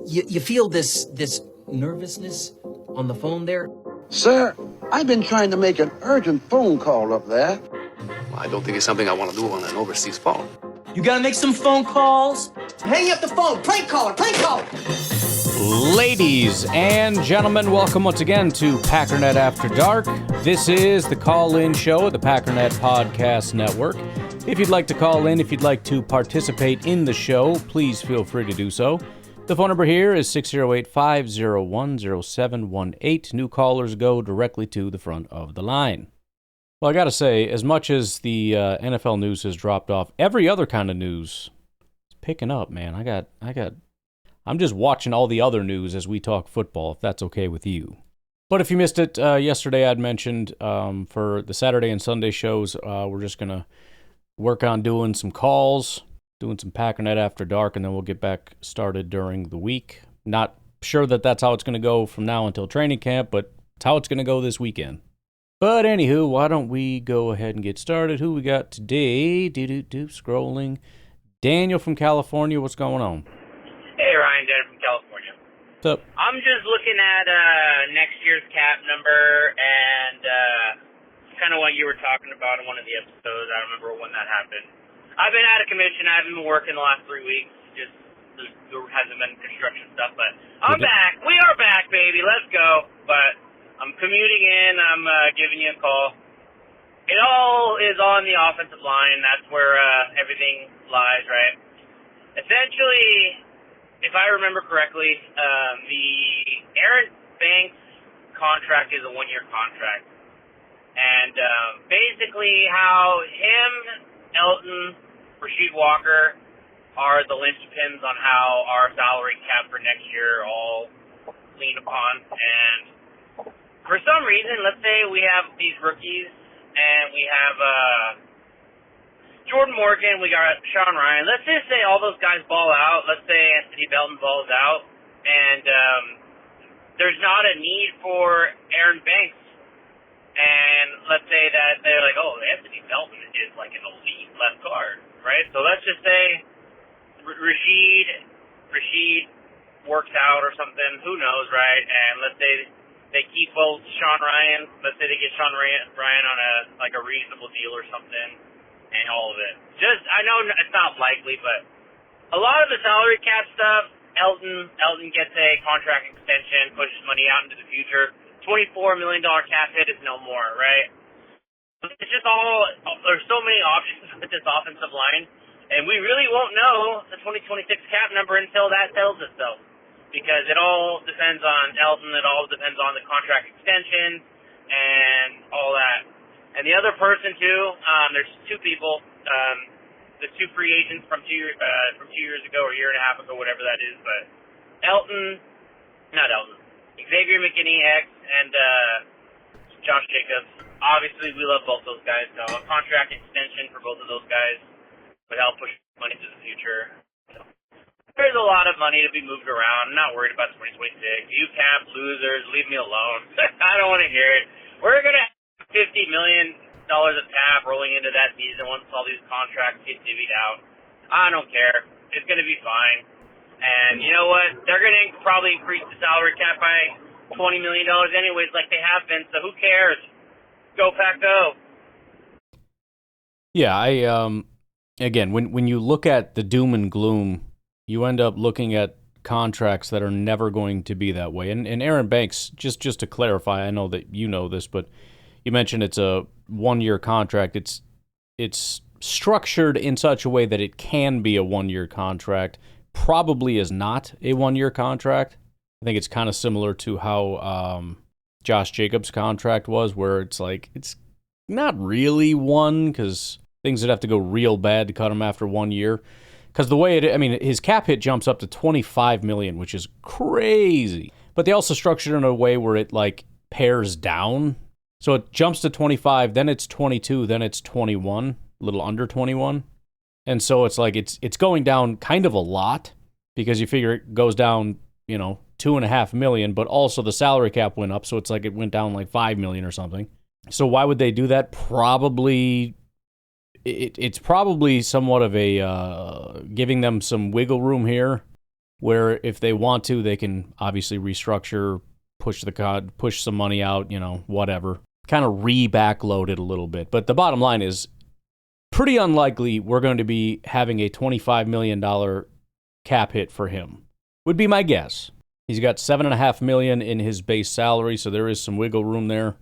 You feel this nervousness on the phone there? Sir, I've been trying to make an urgent phone call up there. Well, I don't think it's something I want to do on an overseas phone. You gotta make some phone calls. Hang up the phone. Prank caller. Prank caller. Ladies and gentlemen, welcome once again to Packernet After Dark. This is the call-in show at the Packernet Podcast Network. If you'd like to call in, if you'd like to participate in the show, please feel free to do so. The phone number here is 608-501-0718. New callers go directly to the front of the line. Well, I gotta say, as much as the NFL news has dropped off, every other kind of news is picking up, man. I'm just watching all the other news as we talk football, if that's okay with you. But if you missed it, yesterday I'd mentioned for the Saturday and Sunday shows, we're just gonna work on doing some calls, doing some Packernet After Dark, and then we'll get back started during the week. Not sure that that's how it's going to go from now until training camp, but it's how it's going to go this weekend. But anywho, why don't we go ahead and get started? Who we got today? Scrolling. Daniel from California, what's going on? Hey, Ryan, Daniel from California. What's up? I'm just looking at next year's cap number and kind of what you were talking about in one of the episodes. I don't remember when that happened. I've been out of commission. I haven't been working the last 3 weeks. Just there hasn't been construction stuff, but I'm back. We are back, baby. Let's go. But I'm commuting in. I'm giving you a call. It all is on the offensive line. That's where everything lies, right? Essentially, if I remember correctly, the Aaron Banks contract is a one-year contract. And basically how him, Elton, Rasheed Walker are the linchpins on how our salary cap for next year all lean upon. And for some reason, let's say we have these rookies and we have Jordan Morgan, we got Sean Ryan. Let's just say all those guys ball out. Let's say Anthony Belton balls out. And there's not a need for Aaron Banks. And let's say that they're like, oh, Anthony Belton is like an elite left guard, right? So let's just say Rasheed works out or something. Who knows, right? And let's say they keep both Sean Ryan. Let's say they get Sean Ryan on a reasonable deal or something, and all of it. Just I know it's not likely, but a lot of the salary cap stuff, Elton gets a contract extension, pushes money out into the future. $24 million cap hit is no more, right? It's just there's so many options with this offensive line, and we really won't know the 2026 cap number until that tells itself, because it all depends on Elton, it all depends on the contract extension, and all that. And the other person, too, there's two people, the two free agents from 2 years ago or a year and a half ago, whatever that is, but Xavier McKinney, and Josh Jacobs. Obviously, we love both those guys, so a contract extension for both of those guys would help push money to the future. So, there's a lot of money to be moved around. I'm not worried about 2026. You cap losers, leave me alone. I don't want to hear it. We're going to have $50 million of cap rolling into that season once all these contracts get divvied out. I don't care. It's going to be fine. And you know what? They're going to probably increase the salary cap by $20 million anyways, like they have been, so who cares? Go Pack Go! Yeah, again, when you look at the doom and gloom, you end up looking at contracts that are never going to be that way. And Aaron Banks, just to clarify, I know that you know this, but you mentioned it's a one-year contract. It's structured in such a way that it can be a one-year contract. Probably is not a one-year contract. I think it's kind of similar to how Josh Jacobs' contract was, where it's like, it's not really one, because things would have to go real bad to cut him after 1 year. Because the way his cap hit jumps up to $25 million, which is crazy. But they also structured it in a way where it like pairs down. So it jumps to 25, then it's 22, then it's 21, a little under 21. And so it's like it's going down kind of a lot, because you figure it goes down, $2.5 million, but also the salary cap went up, so it's like it went down like $5 million or something. So why would they do that? Probably it's probably somewhat of a giving them some wiggle room here where if they want to, they can obviously restructure, push some money out, whatever. Kind of re-backload it a little bit. But the bottom line is, pretty unlikely we're going to be having a $25 million cap hit for him, would be my guess. He's got $7.5 million in his base salary, so there is some wiggle room there.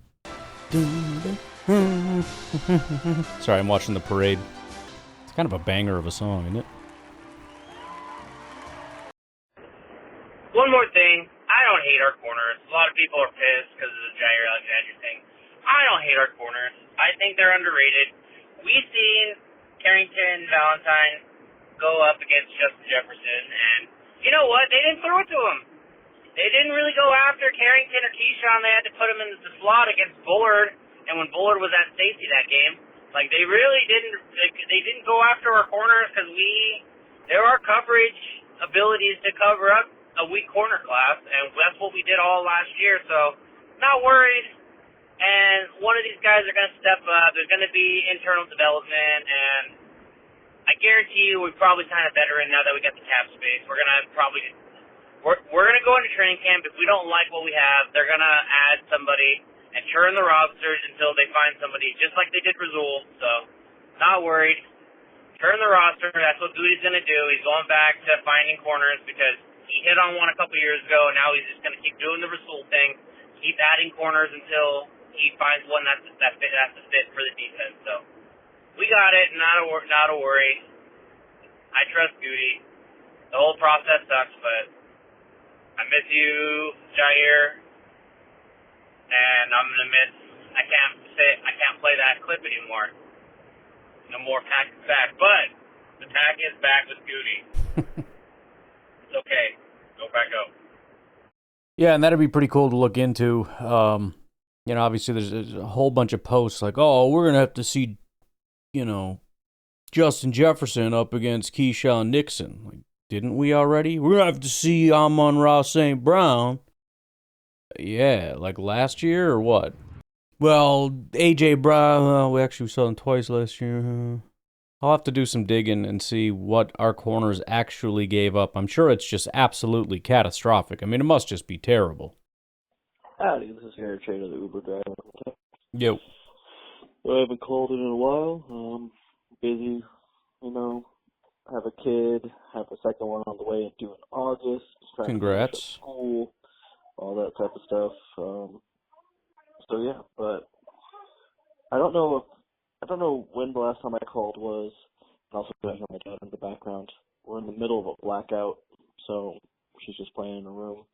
Sorry, I'm watching the parade. It's kind of a banger of a song, isn't it? One more thing. I don't hate our corners. A lot of people are pissed because of the Jaire Alexander thing. I don't hate our corners. I think they're underrated. We've seen Carrington Valentine go up against Justin Jefferson, and you know what? They didn't throw it to him. They didn't really go after Carrington or Keyshawn. They had to put him in the slot against Bullard, and when Bullard was at safety that game, they really didn't. They didn't go after our corners because there are coverage abilities to cover up a weak corner class, and that's what we did all last year. So, not worried. And one of these guys are going to step up. There's going to be internal development, and I guarantee you we probably sign a veteran now that we got the cap space. We're going to go into training camp. If we don't like what we have, they're going to add somebody and churn the rosters until they find somebody, just like they did Rasul. So, not worried. Churn the roster. That's what Goody's going to do. He's going back to finding corners because he hit on one a couple years ago, and now he's just going to keep doing the Rasul thing, keep adding corners until he finds one that's the fit for the defense. So we got it. Not a worry. I trust Goody. The whole process sucks, but I miss you, Jaire, and I'm gonna miss. I can't play that clip anymore. No more Pack is back, but the Pack is back with Goody. It's okay. Go back up. Yeah, and that'd be pretty cool to look into. Obviously there's a whole bunch of posts like, oh, we're going to have to see, Justin Jefferson up against Keyshawn Nixon. Like, didn't we already? We're going to have to see Amon-Ra St. Brown. Yeah, like last year or what? Well, A.J. Brown, we actually saw him twice last year. I'll have to do some digging and see what our corners actually gave up. I'm sure it's just absolutely catastrophic. I mean, it must just be terrible. Howdy, this is Jaire Alexander, the Uber driver. Yo. I haven't called in a while. Busy, have a kid, have a second one on the way due in August. Congrats. To school, all that type of stuff. So yeah, but I don't know when the last time I called was. And also, I hear my dad in the background. We're in the middle of a blackout, so she's just playing in a room,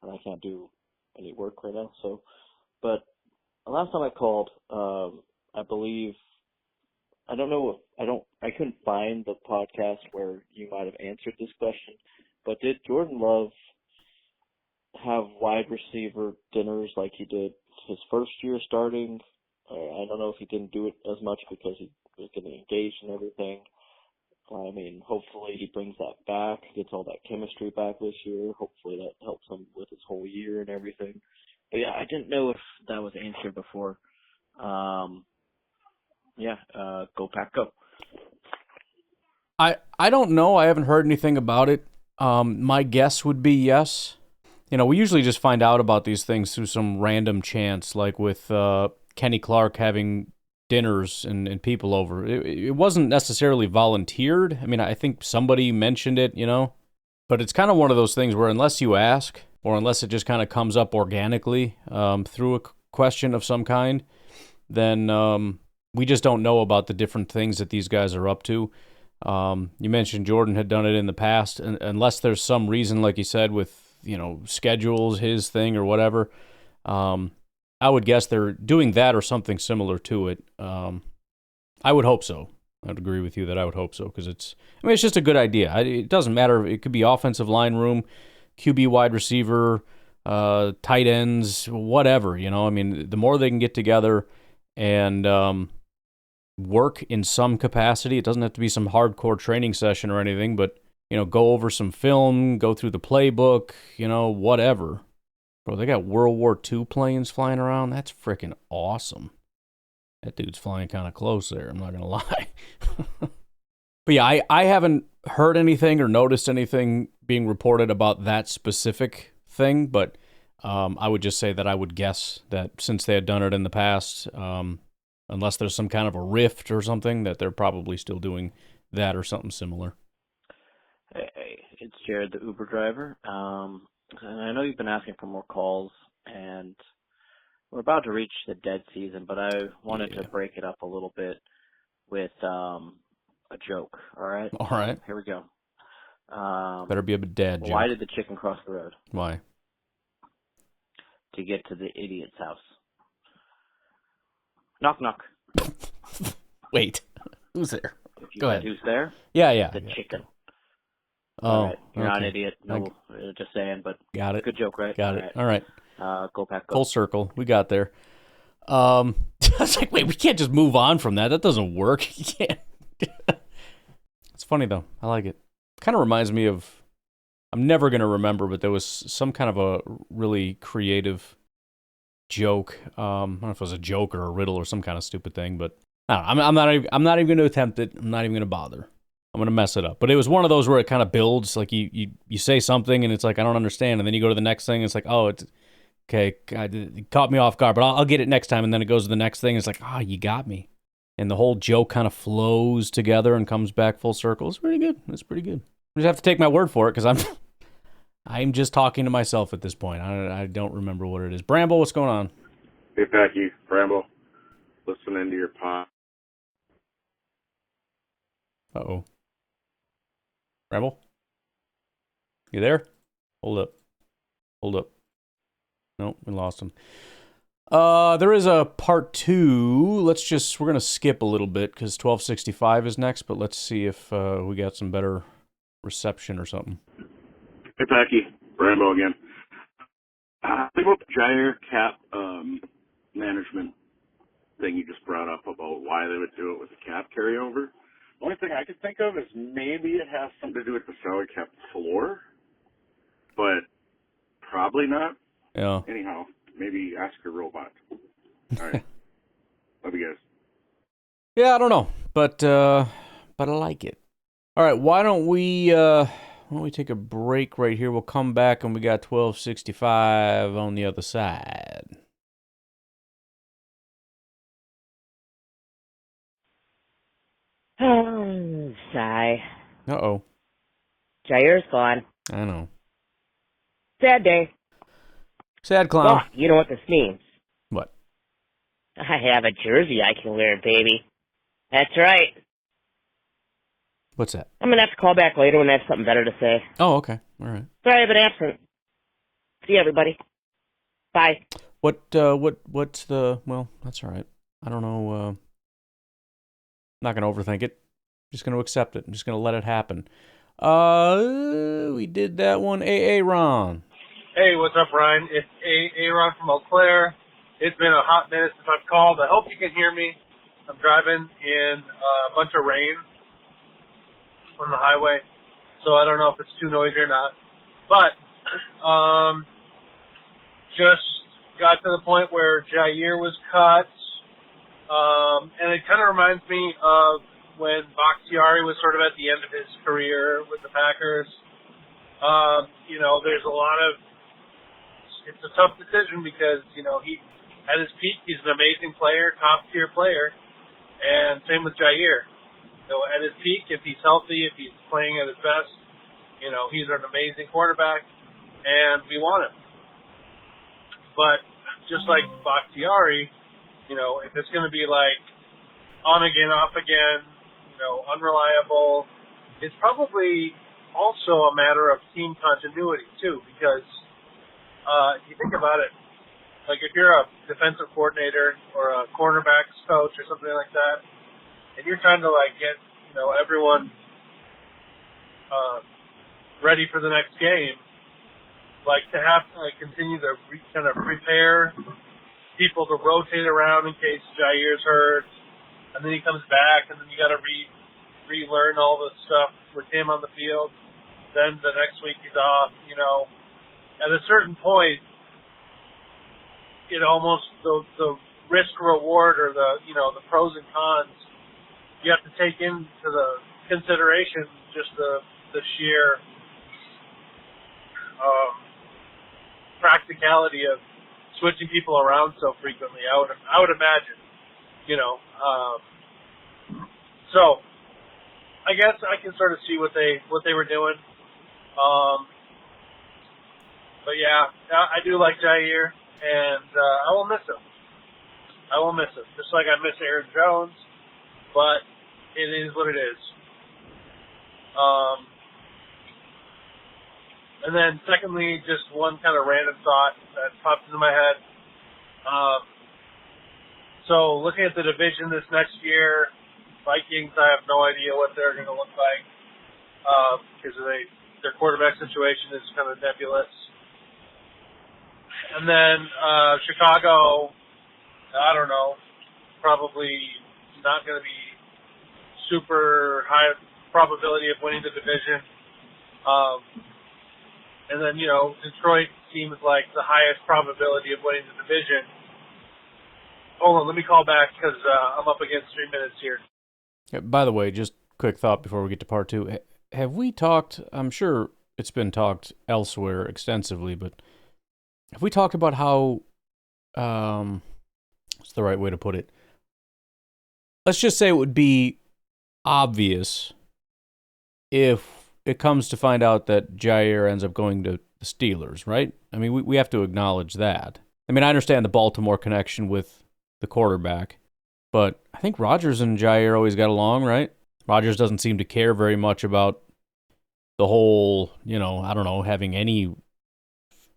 and I can't do any work right now. So, but the last time I called, I believe, I couldn't find the podcast where you might have answered this question, but did Jordan Love have wide receiver dinners like he did his first year starting? I don't know if he didn't do it as much because he was getting engaged and everything. I mean, hopefully he brings that back, gets all that chemistry back this year. Hopefully that helps him with his whole year and everything. But yeah, I didn't know if that was answered before. Go Pack, go. I don't know. I haven't heard anything about it. My guess would be yes. We usually just find out about these things through some random chance, like with Kenny Clark having dinners and people over. It wasn't necessarily volunteered. I mean, I think somebody mentioned it, but it's kind of one of those things where unless you ask, or unless it just kind of comes up organically through a question of some kind, then we just don't know about the different things that these guys are up to. You mentioned Jordan had done it in the past, and unless there's some reason, like you said, with schedules, his thing or whatever, I would guess they're doing that or something similar to it. I would hope so. I'd agree with you that I would hope so, because it's just a good idea. It doesn't matter. It could be offensive line room, QB, wide receiver, tight ends, whatever. The more they can get together and work in some capacity. It doesn't have to be some hardcore training session or anything, but go over some film, go through the playbook, whatever. Bro, they got World War II planes flying around. That's freaking awesome. That dude's flying kind of close there, I'm not going to lie. But yeah, I haven't heard anything or noticed anything being reported about that specific thing, but I would just say that I would guess that since they had done it in the past, unless there's some kind of a rift or something, that they're probably still doing that or something similar. Hey, it's Jared, the Uber driver. And I know you've been asking for more calls, and we're about to reach the dead season, but I wanted to break it up a little bit with a joke, all right? All right. Here we go. Better be a dad joke. Why did the chicken cross the road? Why? To get to the idiot's house. Knock, knock. Wait. Who's there? Go ahead. Who's there? Yeah. The chicken. Oh, all right. You're not okay. an idiot. No, just saying, but got it. Good joke, right? Got it. All right. Go Pack, go. Full circle. We got there. I was like, wait, we can't just move on from that. That doesn't work. You can't. It's funny, though. I like it. Kind of reminds me of, I'm never going to remember, but there was some kind of a really creative joke. I don't know if it was a joke or a riddle or some kind of stupid thing, but I don't know. I'm not even going to attempt it. I'm not even going to bother. I'm going to mess it up. But it was one of those where it kind of builds, like you say something and it's like, I don't understand. And then you go to the next thing and it's like, oh, it's okay. God, it caught me off guard, but I'll get it next time. And then it goes to the next thing. It's like, oh, you got me. And the whole joke kind of flows together and comes back full circle. It's pretty good. It's pretty good. I just have to take my word for it because I'm just talking to myself at this point. I don't remember what it is. Bramble, what's going on? Hey, Packy. Bramble. Listening to your pod. Uh-oh. Bramble? You there? Hold up. Nope, we lost him. There is a part 2. We're going to skip a little bit because 1265 is next, but let's see if we got some better reception or something. Hey, Packy. Rambo again. Think about the Jaire cap management thing you just brought up about why they would do it with the cap carryover. The only thing I could think of is maybe it has something to do with the salary cap floor, but probably not. Yeah. Anyhow, maybe ask your robot. All right. Love you guys. Yeah, I don't know, but I like it. All right, why don't we take a break right here? We'll come back and we got 1265 on the other side. Sigh. Uh-oh. Jaire's gone. I know. Sad day. Sad clown. Well, you know what this means. What? I have a jersey I can wear, baby. That's right. What's that? I'm going to have to call back later when I have something better to say. Oh, okay. All right. Sorry I've been absent. See you, everybody. Bye. What's the, well, that's all right. I don't know. I'm not going to overthink it. Just going to accept it. I'm just going to let it happen. We did that one. Ron. Hey, what's up, Ryan? It's Aaron from Eau Claire. It's been a hot minute since I've called. I hope you can hear me. I'm driving in a bunch of rain on the highway, so I don't know if it's too noisy or not. But just got to the point where Jaire was cut, and it kind of reminds me of when Bakhtiari was sort of at the end of his career with the Packers. There's a lot of, it's a tough decision because, he, at his peak, he's an amazing player, top tier player, and same with Jaire. So at his peak, if he's healthy, if he's playing at his best, he's an amazing quarterback, and we want him. But just like Bakhtiari, if it's going to be like on again, off again, unreliable, it's probably also a matter of team continuity too, because if you think about it, like if you're a defensive coordinator or a cornerbacks coach or something like that, and you're trying to get everyone ready for the next game, to have to continue to kind of prepare people to rotate around in case Jaire's hurt, and then he comes back, and then you got to relearn all the stuff with him on the field. Then the next week he's off. At a certain point, almost the risk reward or the pros and cons, you have to take into the consideration just the sheer practicality of switching people around so frequently. I would imagine, So I guess I can sort of see what they were doing. But yeah, I do like Jaire, and I will miss him. Just like I miss Aaron Jones, but it is what it is. And then secondly, just one kind of random thought that popped into my head. So looking at the division this next year, Vikings, I have no idea what they're going to look like because their quarterback situation is kind of nebulous. And then Chicago, I don't know, probably not going to be super high probability of winning the division. And then, Detroit seems like the highest probability of winning the division. Hold on, let me call back because I'm up against 3 minutes here. Yeah, by the way, just quick thought before we get to part two. Have we talked, I'm sure it's been talked elsewhere extensively, but have we talked about how, what's the right way to put it? Let's just say it would be obvious if it comes to find out that Jaire ends up going to the Steelers, right? I mean, we have to acknowledge that. I mean, I understand the Baltimore connection with the quarterback, but I think Rodgers and Jaire always got along, right? Rodgers doesn't seem to care very much about the whole, I don't know, having any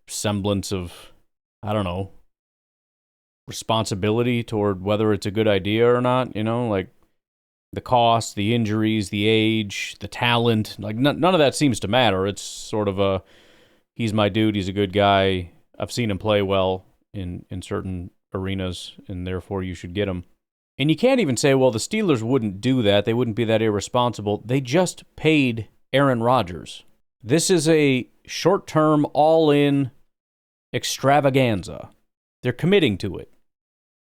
semblance of, responsibility toward whether it's a good idea or not, like the cost, the injuries, the age, the talent, like none of that seems to matter. It's sort of he's my dude, he's a good guy, I've seen him play well in certain arenas, and therefore you should get him. And you can't even say, well, the Steelers wouldn't do that, they wouldn't be that irresponsible. They just paid Aaron Rodgers. This is a short-term, all-in extravaganza. They're committing to it.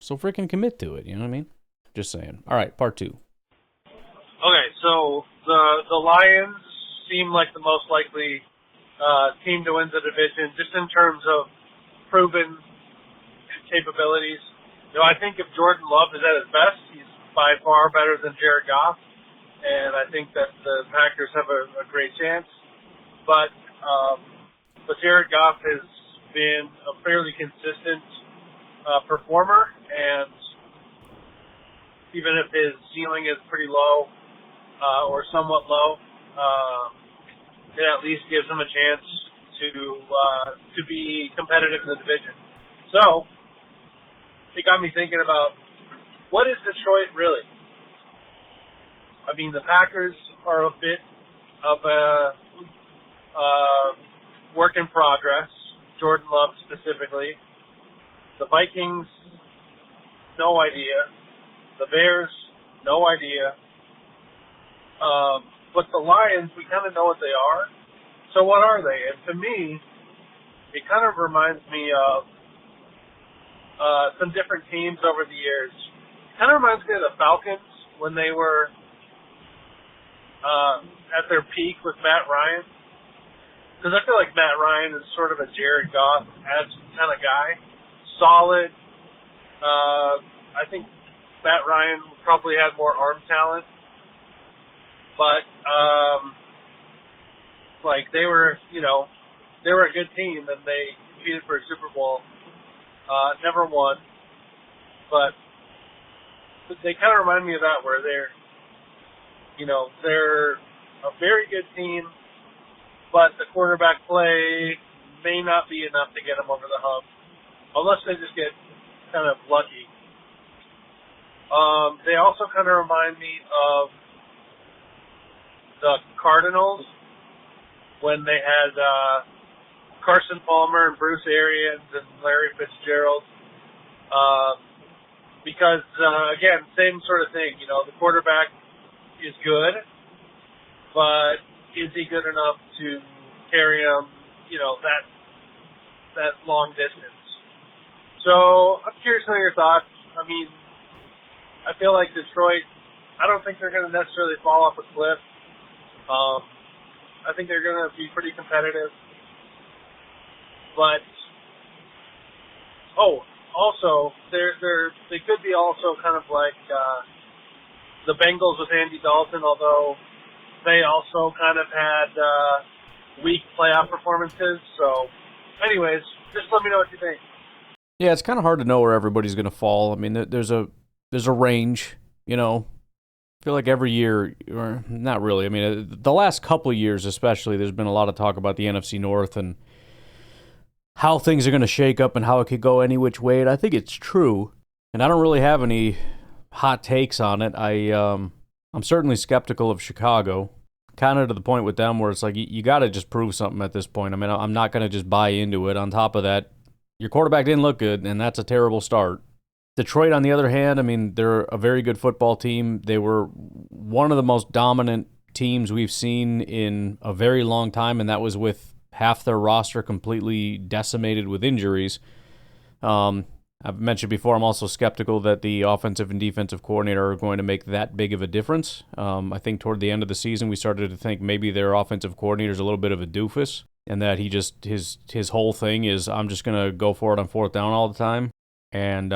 So freaking commit to it, you know what I mean? Just saying. All right, part two. Okay, so the Lions seem like the most likely team to win the division, just in terms of proven capabilities. I think if Jordan Love is at his best, he's by far better than Jared Goff, and I think that the Packers have a great chance. But Jared Goff has been a fairly consistent performer, and even if his ceiling is pretty low or somewhat low, it at least gives him a chance to be competitive in the division. So it got me thinking about, what is Detroit really? I mean, the Packers are a bit of a work in progress, Jordan Love specifically. The Vikings, no idea. The Bears, no idea. But the Lions, we kind of know what they are. So what are they? And to me, it kind of reminds me of some different teams over the years. It kind of reminds me of the Falcons when they were at their peak with Matt Ryan. Because I feel like Matt Ryan is sort of a Jared Goff kind of guy. Solid. I think Matt Ryan probably had more arm talent. But, they were, they were a good team, and they competed for a Super Bowl. Never won. But they kind of remind me of that, where they're a very good team, but the quarterback play may not be enough to get them over the hump, unless they just get kind of lucky. They also kind of remind me of the Cardinals when they had Carson Palmer and Bruce Arians and Larry Fitzgerald. Because, again, same sort of thing. The quarterback is good, but is he good enough to carry him, that long distance? So I'm curious on your thoughts. I mean, I feel like Detroit, I don't think they're going to necessarily fall off a cliff. I think they're going to be pretty competitive. But also they could be also kind of like the Bengals with Andy Dalton, although they also kind of had weak playoff performances. So, anyways, just let me know what you think. Yeah, it's kind of hard to know where everybody's going to fall. I mean, there's a range, you know. I feel like every year, or not really. I mean, the last couple of years especially, there's been a lot of talk about the NFC North and how things are going to shake up and how it could go any which way. And I think it's true. And I don't really have any hot takes on it. I'm certainly skeptical of Chicago, kind of to the point with them where it's like you got to just prove something at this point. I mean, I'm not going to just buy into it. On top of that, your quarterback didn't look good, and that's a terrible start. Detroit, on the other hand, I mean, they're a very good football team. They were one of the most dominant teams we've seen in a very long time, and that was with half their roster completely decimated with injuries. I've mentioned before, I'm also skeptical that the offensive and defensive coordinator are going to make that big of a difference. I think toward the end of the season, we started to think maybe their offensive coordinator is a little bit of a doofus, and that he just his whole thing is, I'm just going to go for it on fourth down all the time. And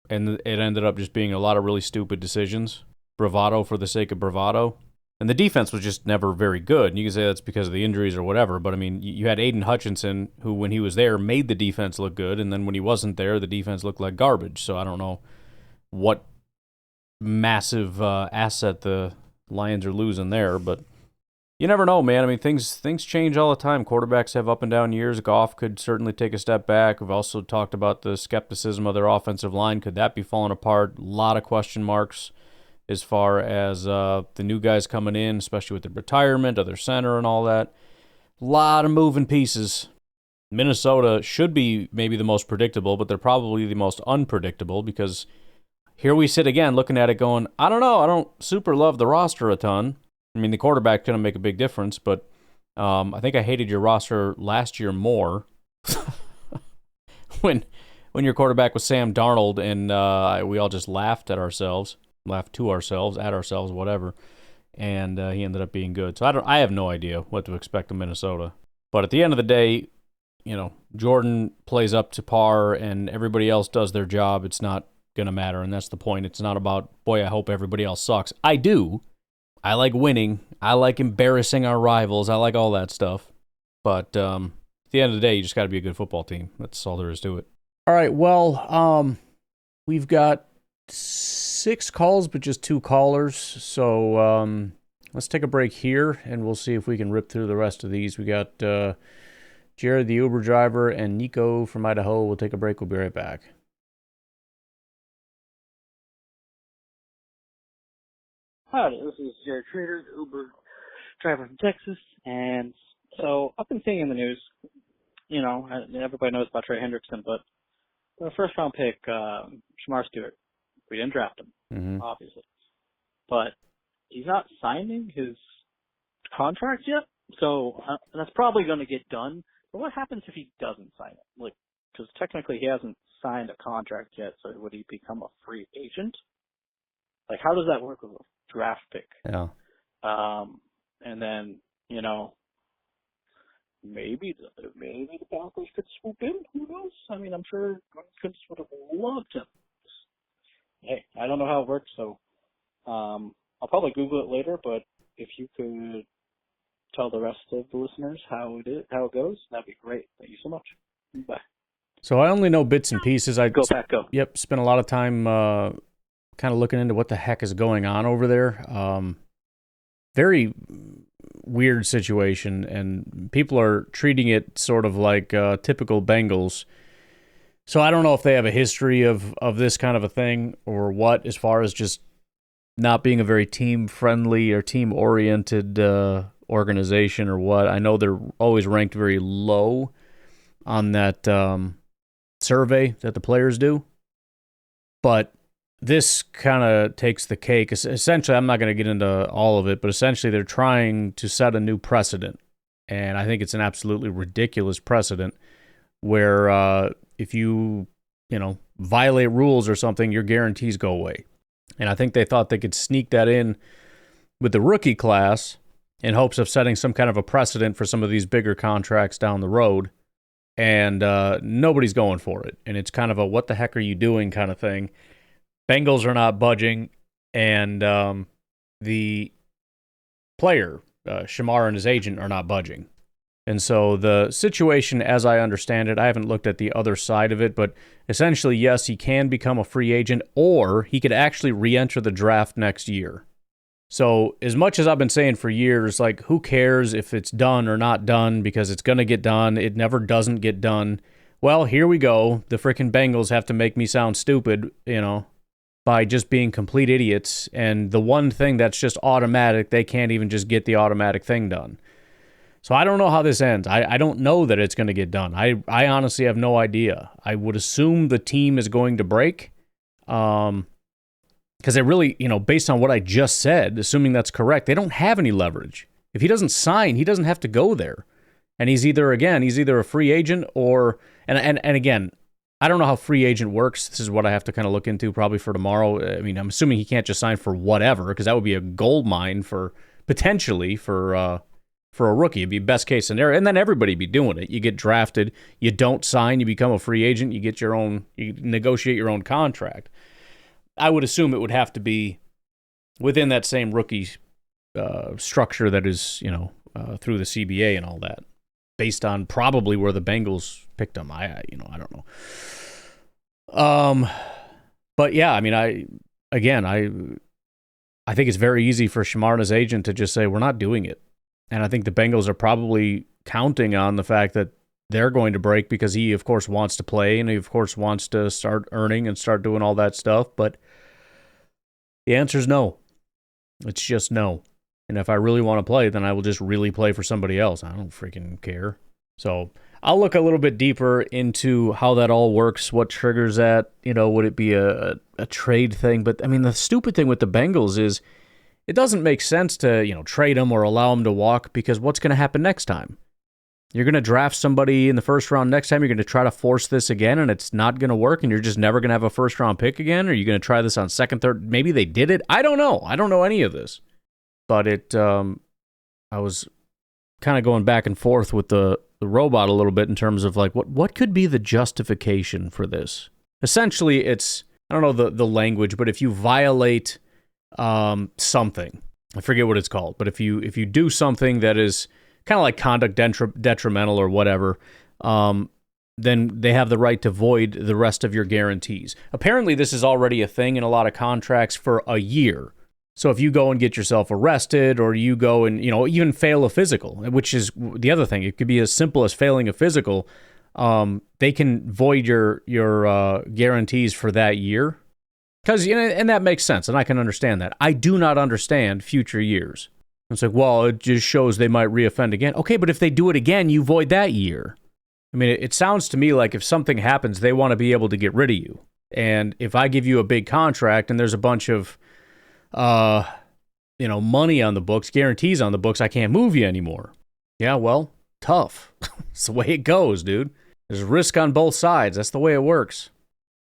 it ended up just being a lot of really stupid decisions, bravado for the sake of bravado. And the defense was just never very good. And you can say that's because of the injuries or whatever, but I mean, you had Aiden Hutchinson, who when he was there made the defense look good, and then when he wasn't there, the defense looked like garbage. So I don't know what massive asset the Lions are losing there, but you never know, man. I mean, things change all the time. Quarterbacks have up and down years. Goff could certainly take a step back. We've also talked about the skepticism of their offensive line. Could that be falling apart? A lot of question marks as far as the new guys coming in, especially with the retirement of their center and all that. A lot of moving pieces. Minnesota should be maybe the most predictable, but they're probably the most unpredictable because here we sit again looking at it going, I don't know, I don't super love the roster a ton. I mean, the quarterback couldn't make a big difference, but I think I hated your roster last year more when your quarterback was Sam Darnold, and we all just laughed to ourselves, whatever, and he ended up being good. So I have no idea what to expect of Minnesota. But at the end of the day, you know, Jordan plays up to par, and everybody else does their job. It's not going to matter, and that's the point. It's not about, boy, I hope everybody else sucks. I do. I like winning. I like embarrassing our rivals. I like all that stuff. But at the end of the day, you just got to be a good football team. That's all there is to it. All right, well, we've got 6 calls, but just 2 callers. So let's take a break here, and we'll see if we can rip through the rest of these. We got Jared, the Uber driver, and Nico from Idaho. We'll take a break. We'll be right back. Howdy, this is Jared Trader, Uber driver from Texas, and so I've been seeing in the news, you know, everybody knows about Trey Hendrickson, but the first round pick, Shamar Stewart, we didn't draft him, obviously, but he's not signing his contract yet, so that's probably going to get done, but what happens if he doesn't sign it? Like, because technically he hasn't signed a contract yet, so would he become a free agent? Like, how does that work with a draft pick? Yeah. And then, you know, maybe the Packers could swoop in. Who knows? I mean, I'm sure Cousins would have loved him. Hey, I don't know how it works, so I'll probably Google it later. But if you could tell the rest of the listeners how it goes, that'd be great. Thank you so much. Bye. So I only know bits and pieces. Go back, go. Yep, spent a lot of time kind of looking into what the heck is going on over there. Very weird situation, and people are treating it sort of like typical Bengals. So I don't know if they have a history of this kind of a thing or what, as far as just not being a very team-friendly or team-oriented organization or what. I know they're always ranked very low on that survey that the players do, but this kind of takes the cake. Essentially, I'm not going to get into all of it, but essentially they're trying to set a new precedent. And I think it's an absolutely ridiculous precedent where if you violate rules or something, your guarantees go away. And I think they thought they could sneak that in with the rookie class in hopes of setting some kind of a precedent for some of these bigger contracts down the road. and nobody's going for it. And it's kind of a what the heck are you doing kind of thing. Bengals are not budging, and the player, Shamar and his agent, are not budging. And so the situation, as I understand it, I haven't looked at the other side of it, but essentially, yes, he can become a free agent, or he could actually re-enter the draft next year. So as much as I've been saying for years, like, who cares if it's done or not done, because it's going to get done. It never doesn't get done. Well, here we go. The freaking Bengals have to make me sound stupid, by just being complete idiots. And the one thing that's just automatic, they can't even just get the automatic thing done. So I don't know how this ends. I don't know that it's going to get done. I honestly have no idea. I would assume the team is going to break. Because they really, based on what I just said, assuming that's correct, they don't have any leverage. If he doesn't sign, he doesn't have to go there. And he's either a free agent or, and again, I don't know how free agent works. This is what I have to kind of look into probably for tomorrow. I mean, I'm assuming he can't just sign for whatever, because that would be a gold mine potentially for a rookie. It'd be best case scenario. And then everybody be doing it. You get drafted, you don't sign, you become a free agent, you negotiate your own contract. I would assume it would have to be within that same rookie structure that is, through the CBA and all that, based on probably where the Bengals picked him. I don't know. But yeah, I mean, I think it's very easy for Shamar and his agent to just say, we're not doing it. And I think the Bengals are probably counting on the fact that they're going to break, because he, of course, wants to play, and he, of course, wants to start earning and start doing all that stuff. But the answer is no. It's just no. And if I really want to play, then I will just really play for somebody else. I don't freaking care. So I'll look a little bit deeper into how that all works, what triggers that. Would it be a trade thing? But, I mean, the stupid thing with the Bengals is it doesn't make sense to, trade them or allow them to walk, because what's going to happen next time? You're going to draft somebody in the first round next time. You're going to try to force this again, and it's not going to work, and you're just never going to have a first-round pick again? Or are you going to try this on second, third? Maybe they did it. I don't know. I don't know any of this. But I was kind of going back and forth with the robot a little bit in terms of, like, what could be the justification for this? Essentially, it's, I don't know the language, but if you violate something, I forget what it's called, but if you do something that is kind of like conduct detrimental or whatever, then they have the right to void the rest of your guarantees. Apparently, this is already a thing in a lot of contracts for a year. So if you go and get yourself arrested, or you go and, even fail a physical, which is the other thing, it could be as simple as failing a physical, they can void your guarantees for that year. Because, and that makes sense, and I can understand that. I do not understand future years. It's like, well, it just shows they might reoffend again. Okay, but if they do it again, you void that year. I mean, it sounds to me like if something happens, they want to be able to get rid of you. And if I give you a big contract and there's a bunch of, money on the books, guarantees on the books, I can't move you anymore. Yeah, well, tough. It's the way it goes, dude. There's risk on both sides. That's the way it works.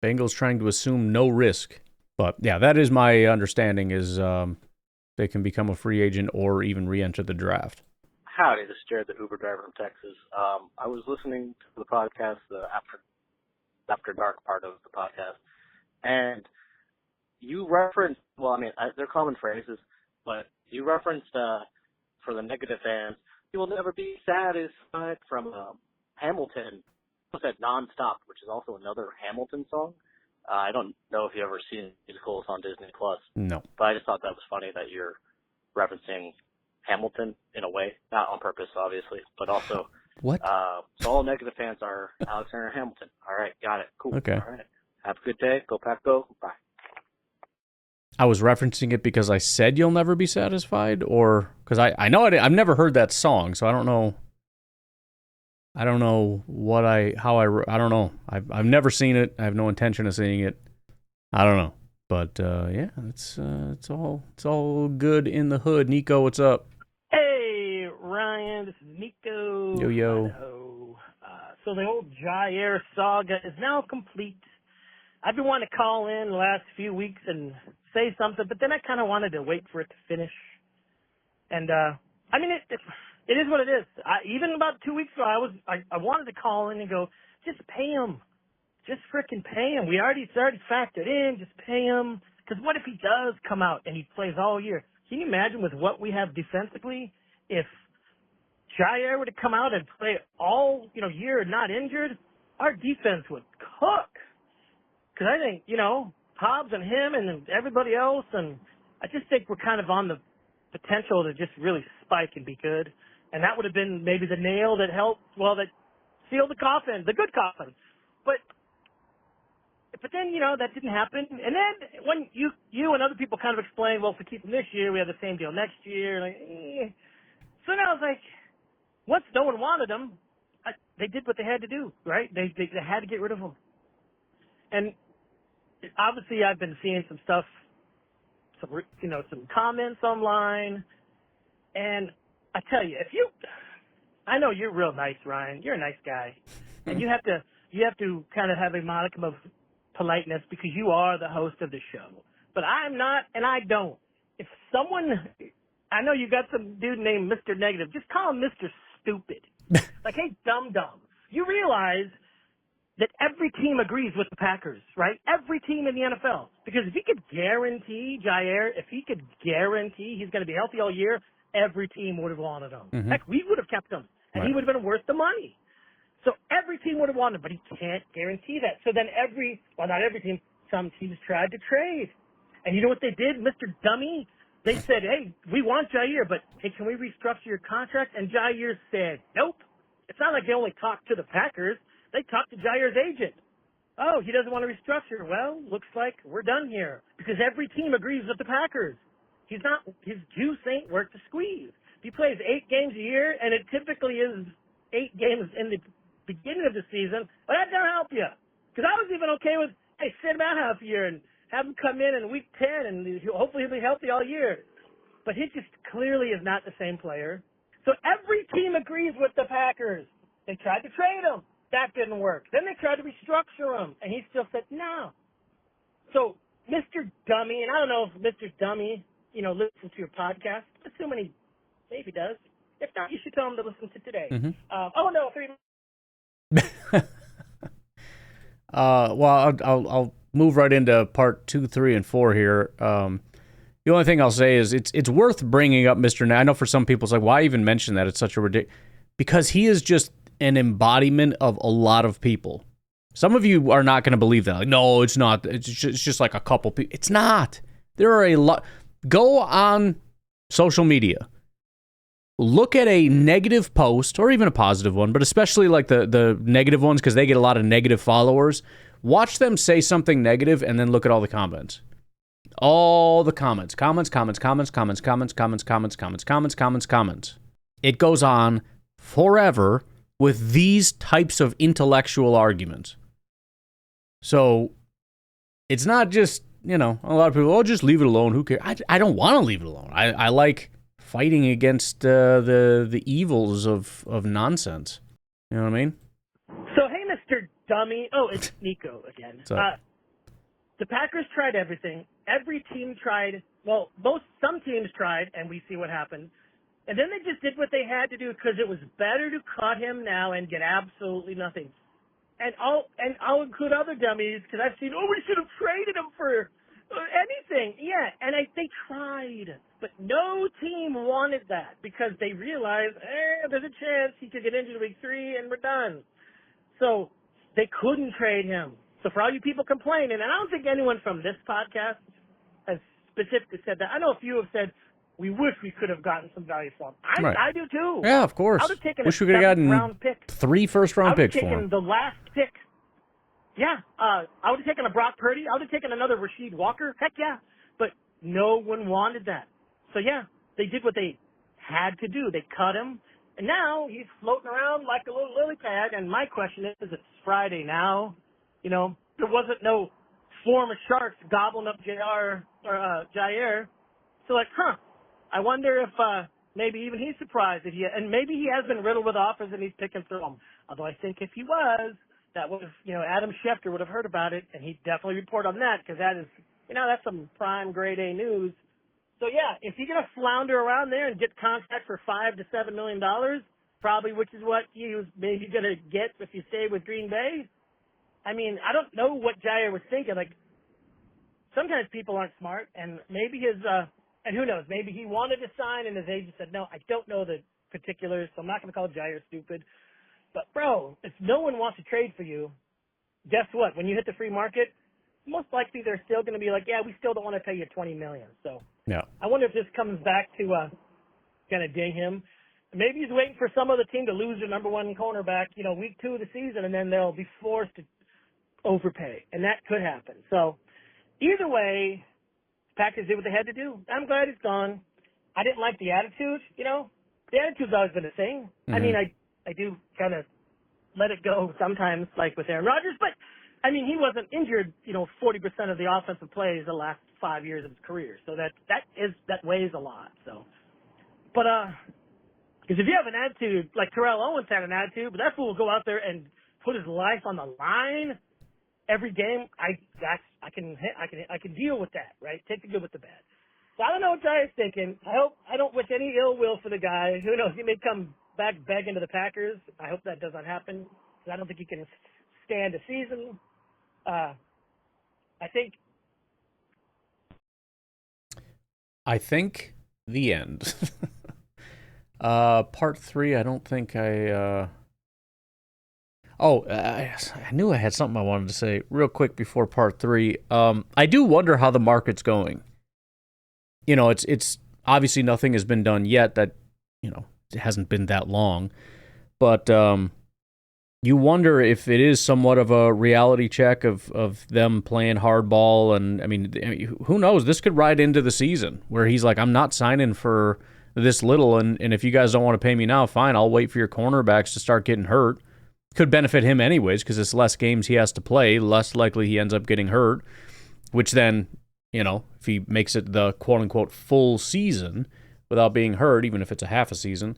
Bengals trying to assume no risk. But yeah, that is my understanding, is they can become a free agent or even re-enter the draft. Howdy, this is Jared, the Uber driver from Texas. I was listening to the podcast, the After Dark part of the podcast, and you referenced, they're common phrases, but you referenced, for the negative fans, you will never be satisfied, from Hamilton. You said Nonstop, which is also another Hamilton song. I don't know if you ever seen musicals on Disney Plus. No. But I just thought that was funny that you're referencing Hamilton in a way, not on purpose, obviously, but also. What? So all negative fans are Alexander Hamilton. All right, got it. Cool. Okay. All right. Have a good day. Go Pack, go. Bye. I was referencing it because I said you'll never be satisfied, or because I know I've never heard that song, so I don't know. I don't know I don't know. I've never seen it. I have no intention of seeing it. I don't know. But yeah, it's all good in the hood. Nico, what's up? Hey, Ryan, this is Nico. Yo. Idaho. So the old Jaire saga is now complete. I've been wanting to call in the last few weeks and say something, but then I kind of wanted to wait for it to finish. And It is what it is. Even about 2 weeks ago, I wanted to call in and go, just pay him. Just frickin' pay him. It's already factored in. Just pay him. Because what if he does come out and he plays all year? Can you imagine with what we have defensively, if Jaire were to come out and play all year not injured, our defense would cook. Because I think, Hobbs and him and everybody else, and I just think we're kind of on the potential to just really spike and be good. And that would have been maybe the nail that that sealed the coffin, the good coffin. But then, that didn't happen. And then when you and other people kind of explained, well, if we keep him this year, we have the same deal next year. So now it's like, once no one wanted him, they did what they had to do, right? They had to get rid of him. And obviously I've been seeing some stuff, some comments online. And I tell you, I know you're real nice, Ryan. You're a nice guy. And you have to kind of have a modicum of politeness because you are the host of the show. But I'm not, and I don't. If someone, I know you got some dude named Mr. Negative, just call him Mr. Stupid. Like, hey, dum-dum. You realize that every team agrees with the Packers, right? Every team in the NFL. Because if he could guarantee Jaire, he's going to be healthy all year, every team would have wanted him. Mm-hmm. Heck, we would have kept him, and he would have been worth the money. So every team would have wanted him, but he can't guarantee that. So then not every team, some teams tried to trade. And you know what they did, Mr. Dummy? They said, hey, we want Jaire, but hey, can we restructure your contract? And Jaire said, nope. It's not like they only talked to the Packers. They talked to Jaire's agent. Oh, he doesn't want to restructure. Well, looks like we're done here because every team agrees with the Packers. His juice ain't worth the squeeze. He plays 8 games a year, and it typically is 8 games in the beginning of the season. But that don't help you because I was even okay with, hey, sit him out half a year and have him come in week 10, and hopefully he'll be healthy all year. But he just clearly is not the same player. So every team agrees with the Packers. They tried to trade him. That didn't work. Then they tried to restructure him, and he still said no. So Mr. Dummy, and I don't know if Mr. Dummy, listens to your podcast. Assuming he maybe does. If not, you should tell him to listen to today. Mm-hmm. 3 well, I'll move right into part 2, 3, and 4 here. The only thing I'll say is it's worth bringing up Mr. I know for some people it's like, why even mention that? It's such a ridiculous... Because he is just an embodiment of a lot of people. Some of you are not going to believe that. Like, no, it's not. It's just like a couple people. It's not. There are a lot. Go on social media. Look at a negative post, or even a positive one, but especially like the negative ones because they get a lot of negative followers. Watch them say something negative and then look at all the comments. All the comments. Comments. It goes on forever with these types of intellectual arguments. So it's not just, a lot of people, just leave it alone. Who cares? I don't want to leave it alone. I like fighting against the evils of nonsense. You know what I mean? So, hey, Mr. Dummy. Oh, it's Nico again. The Packers tried everything. Every team tried. Well, some teams tried, and we see what happened. And then they just did what they had to do because it was better to cut him now and get absolutely nothing. And I'll include other dummies because I've seen, we should have traded him for anything. Yeah, and they tried. But no team wanted that because they realized, there's a chance he could get injured week 3 and we're done. So they couldn't trade him. So for all you people complaining, and I don't think anyone from this podcast has specifically said that. I know a few have said, we wish we could have gotten some value for him. I do too. Yeah, of course. I would have taken wish a we could have gotten round pick. 3 first-round picks for him. I would have taken the last pick. Yeah, I would have taken a Brock Purdy. I would have taken another Rasheed Walker. Heck yeah. But no one wanted that. So yeah, they did what they had to do. They cut him. And now he's floating around like a little lily pad. And my question is, it's Friday now. There wasn't no swarm of sharks gobbling up Jaire. So I wonder if maybe even he's surprised and maybe he has been riddled with offers and he's picking through them. Although I think if he was, that would have, Adam Schefter would have heard about it and he'd definitely report on that because that is, that's some prime grade A news. So yeah, if you're gonna flounder around there and get contracts for $5 to $7 million, probably, which is what he was maybe gonna get if you stay with Green Bay. I mean, I don't know what Jaire was thinking. Like, sometimes people aren't smart, and maybe and who knows, maybe he wanted to sign and his agent said, no, I don't know the particulars, so I'm not going to call Jaire stupid. But, bro, if no one wants to trade for you, guess what? When you hit the free market, most likely they're still going to be like, yeah, we still don't want to pay you $20 million. So yeah. I wonder if this comes back to kind of ding him. Maybe he's waiting for some other team to lose their number one cornerback, week 2 of the season, and then they'll be forced to overpay, and that could happen. So either way, Packers did what they had to do. I'm glad it's gone. I didn't like the attitude, The attitude's always been a thing. Mm-hmm. I mean, I do kind of let it go sometimes, like with Aaron Rodgers, but, I mean, he wasn't injured, 40% of the offensive plays the last 5 years of his career. So that weighs a lot. So, but, because if you have an attitude, like Terrell Owens had an attitude, but that fool will go out there and put his life on the line every game. I can deal with that, right? Take the good with the bad. So I don't know what Jaire's thinking. I don't wish any ill will for the guy. Who knows? He may come back begging to the Packers. I hope that does not happen. I don't think he can stand a season. I think the end. Part 3, I don't think I knew I had something I wanted to say real quick before part 3. I do wonder how the market's going. It's obviously nothing has been done yet that, it hasn't been that long. But you wonder if it is somewhat of a reality check of them playing hardball. And, I mean, who knows? This could ride into the season where he's like, I'm not signing for this little, and if you guys don't want to pay me now, fine, I'll wait for your cornerbacks to start getting hurt. Could benefit him anyways, because it's less games he has to play, less likely he ends up getting hurt, which then, if he makes it the quote-unquote full season without being hurt, even if it's a half a season,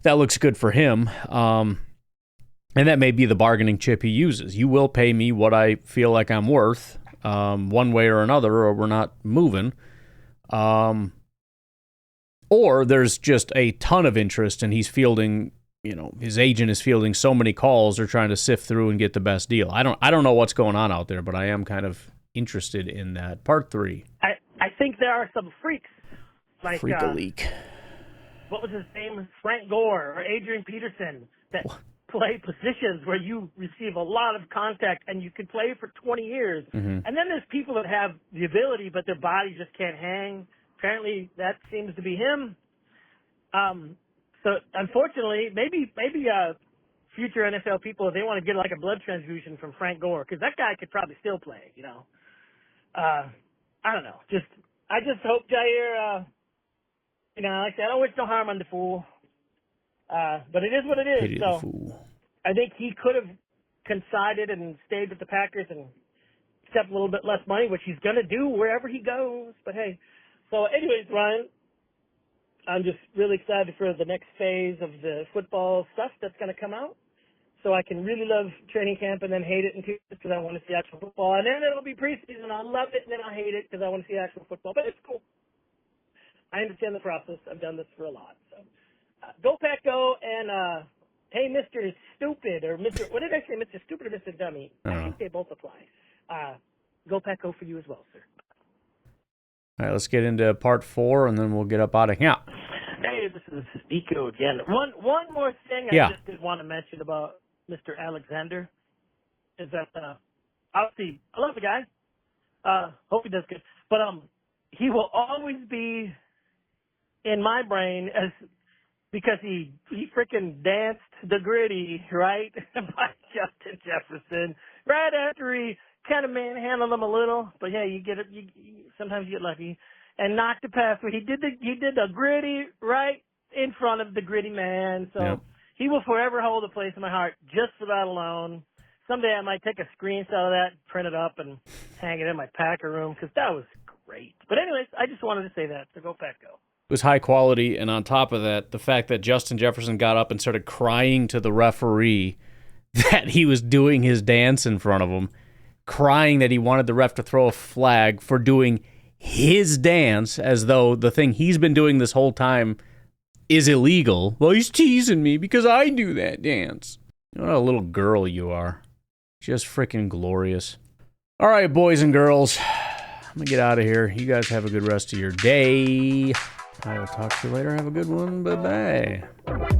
that looks good for him. And that may be the bargaining chip he uses. You will pay me what I feel like I'm worth, one way or another, or we're not moving. Or there's just a ton of interest and he's fielding, his agent is fielding so many calls, they're trying to sift through and get the best deal. I don't know what's going on out there, but I am kind of interested in that. Part 3. I think there are some freaks. Like, Freak a leak. What was his name? Frank Gore or Adrian Peterson that play positions where you receive a lot of contact and you could play for 20 years. Mm-hmm. And then there's people that have the ability, but their body just can't hang. Apparently, that seems to be him. So, unfortunately, maybe future NFL people, if they want to get like a blood transfusion from Frank Gore, because that guy could probably still play, I don't know. I just hope Jaire, like I said, I don't wish no harm on the fool. But it is what it is. Pity so the fool. I think he could have coincided and stayed with the Packers and accept a little bit less money, which he's going to do wherever he goes. But hey. So anyways, Ryan, I'm just really excited for the next phase of the football stuff that's going to come out. So I can really love training camp and then hate it in 2 weeks because I want to see actual football. And then it'll be preseason. I'll love it and then I'll hate it because I want to see actual football. But it's cool. I understand the process. I've done this for a lot. So go Pack Go and hey, Mr. Stupid or Mr. What did I say, Mr. Stupid or Mr. Dummy? I think they both apply. Go Pack Go for you as well, sir. All right, let's get into part 4, and then we'll get up out of here. Hey, this is Nico again. One more thing I just did want to mention about Mr. Alexander is that obviously I love the guy. Hope he does good, but he will always be in my brain because he freaking danced the gritty, right, by Justin Jefferson right after he kind of manhandled him a little, but yeah, you get it. Sometimes you get lucky and knocked the pass. But he did the gritty right in front of the gritty man. So he will forever hold a place in my heart just for that alone. Someday I might take a screenshot of that, print it up, and hang it in my Packer room because that was great. But anyways, I just wanted to say that. So go Pack Go. It was high quality, and on top of that, the fact that Justin Jefferson got up and started crying to the referee that he was doing his dance in front of him, crying that he wanted the ref to throw a flag for doing his dance as though the thing he's been doing this whole time is illegal. Well, he's teasing me because I do that dance. What a little girl you are. Just freaking glorious. All right, boys and girls. I'm going to get out of here. You guys have a good rest of your day. I will talk to you later. Have a good one. Bye-bye.